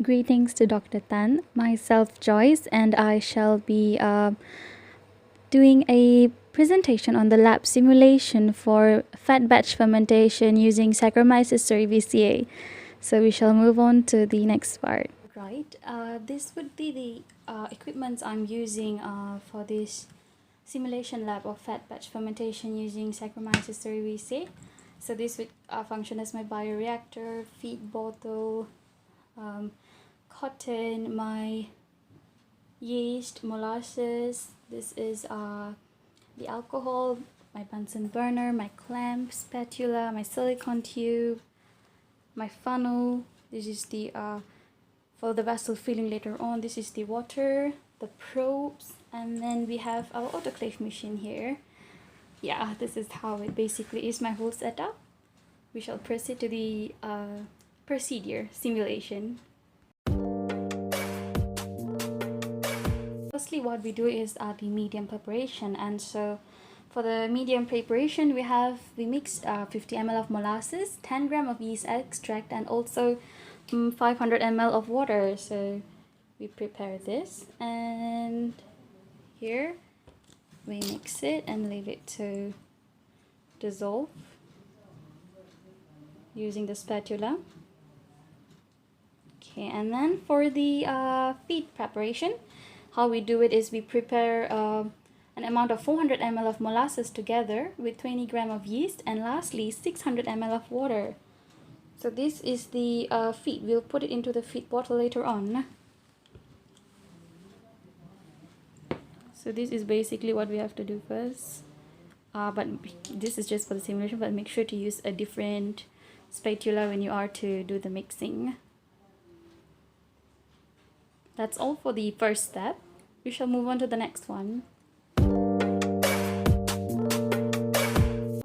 Greetings to Dr. Tan, myself Joyce, and I shall be doing a presentation on the lab simulation for fat batch fermentation using Saccharomyces cerevisiae. So we shall move on to the next part. Right, this would be the equipment I'm using for this simulation lab of fat batch fermentation using Saccharomyces cerevisiae. So this would function as my bioreactor, feed bottle, cotton, my yeast, molasses. This is the alcohol, my Bunsen burner, my clamp, spatula, my silicone tube, my funnel. This is the for the vessel filling later on. This is the water, the probes, and then we have our autoclave machine here. Yeah, this is how it basically is, my whole setup. We shall proceed to the procedure simulation. Firstly, what we do is the medium preparation, and so for the medium preparation we mix 50 ml of molasses, 10 gram of yeast extract, and also 500 ml of water. So we prepare this, and here we mix it and leave it to dissolve using the spatula. Okay, and then for the feed preparation, how we do it is we prepare an amount of 400 ml of molasses together with 20 gram of yeast, and lastly 600 ml of water. So this is the feed. We'll put it into the feed bottle later on. So this is basically what we have to do first. But this is just for the simulation, but make sure to use a different spatula when you are to do the mixing. That's all for the first step. We shall move on to the next one.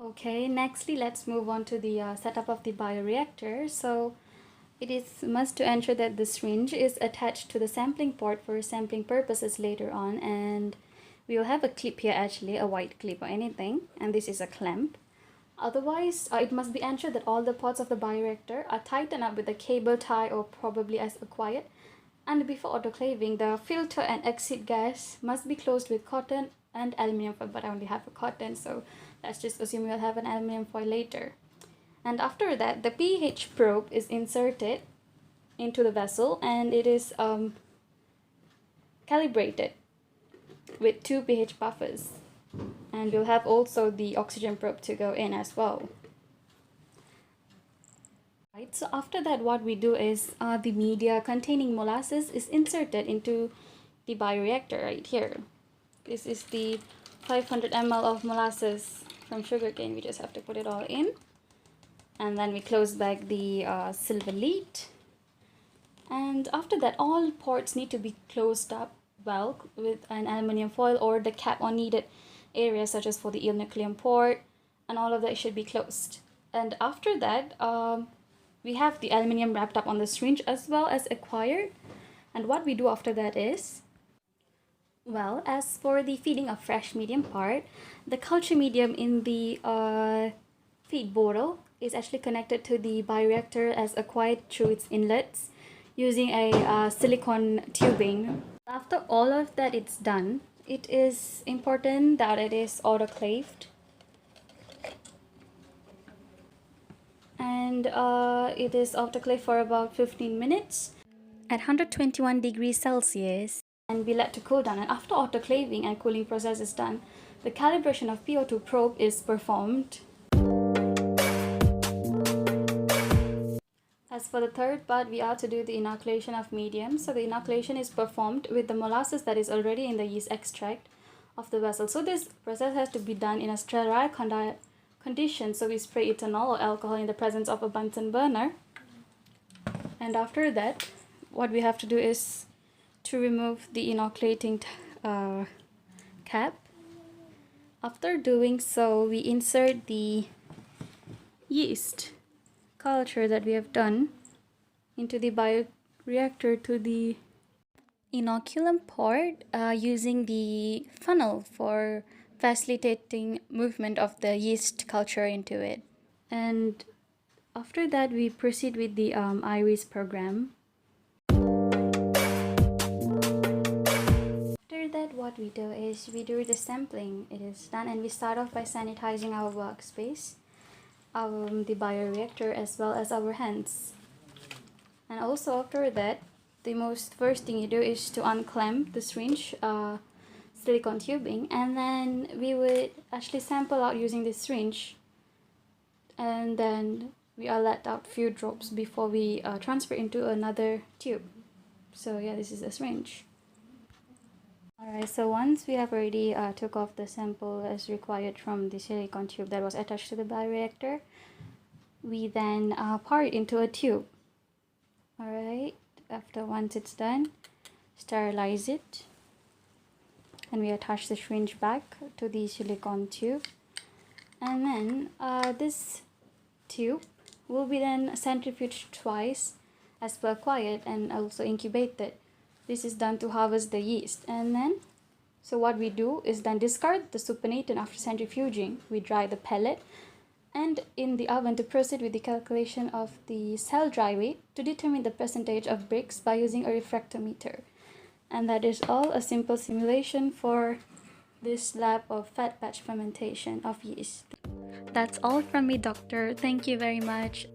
Okay, nextly let's move on to the setup of the bioreactor. So it is must to ensure that the syringe is attached to the sampling port for sampling purposes later on, and we will have a clip here, actually a white clip or anything, and this is a clamp. Otherwise, it must be ensured that all the ports of the bioreactor are tightened up with a cable tie or probably as required. And before autoclaving, the filter and exit gas must be closed with cotton and aluminum foil, but I only have a cotton, so let's just assume we'll have an aluminum foil later. And after that, the pH probe is inserted into the vessel, and it is calibrated with 2 pH buffers. And we'll have also the oxygen probe to go in as well. Right, so after that, what we do is the media containing molasses is inserted into the bioreactor right here. This is the 500 ml of molasses from sugarcane. We just have to put it all in, and then we close back the silver lid. And after that, all ports need to be closed up well with an aluminum foil or the cap on needed areas, such as for the inoculation port, and all of that should be closed. And after that, we have the aluminum wrapped up on the syringe as well as acquired. And what we do after that is, well, as for the feeding of fresh medium part, the culture medium in the feed bottle is actually connected to the bioreactor as acquired through its inlets using a silicone tubing. After all of that is done, it is important that it is autoclaved. And it is autoclave for about 15 minutes at 121 degrees Celsius, and we let to cool down. And after autoclaving and cooling process is done, the calibration of PO2 probe is performed. As for the third part, we are to do the inoculation of medium. So the inoculation is performed with the molasses that is already in the yeast extract of the vessel. So this process has to be done in a sterile condition. So we spray ethanol or alcohol in the presence of a Bunsen burner. And after that, what we have to do is to remove the inoculating cap. After doing so, we insert the yeast culture that we have done into the bioreactor to the inoculum port using the funnel for facilitating movement of the yeast culture into it. And after that, we proceed with the iris program. that, what we do is we do the sampling. It is done, and we start off by sanitizing our workspace, the bioreactor, as well as our hands. And also after that, the most first thing you do is to unclamp the syringe, silicone tubing, and then we would actually sample out using the syringe, and then we let out few drops before we transfer into another tube. So yeah, this is a syringe. Alright, so once we have already took off the sample as required from the silicone tube that was attached to the bioreactor, we then pour it into a tube. Alright, after once it's done, sterilize it, and we attach the syringe back to the silicone tube, and then this tube will be then centrifuged twice as per required and also incubated. This is done to harvest the yeast. And then, so what we do is then discard the supernatant after centrifuging. We dry the pellet and in the oven to proceed with the calculation of the cell dry weight to determine the percentage of bricks by using a refractometer. And that is all, a simple simulation for this lab of fat batch fermentation of yeast. That's all from me, doctor. Thank you very much.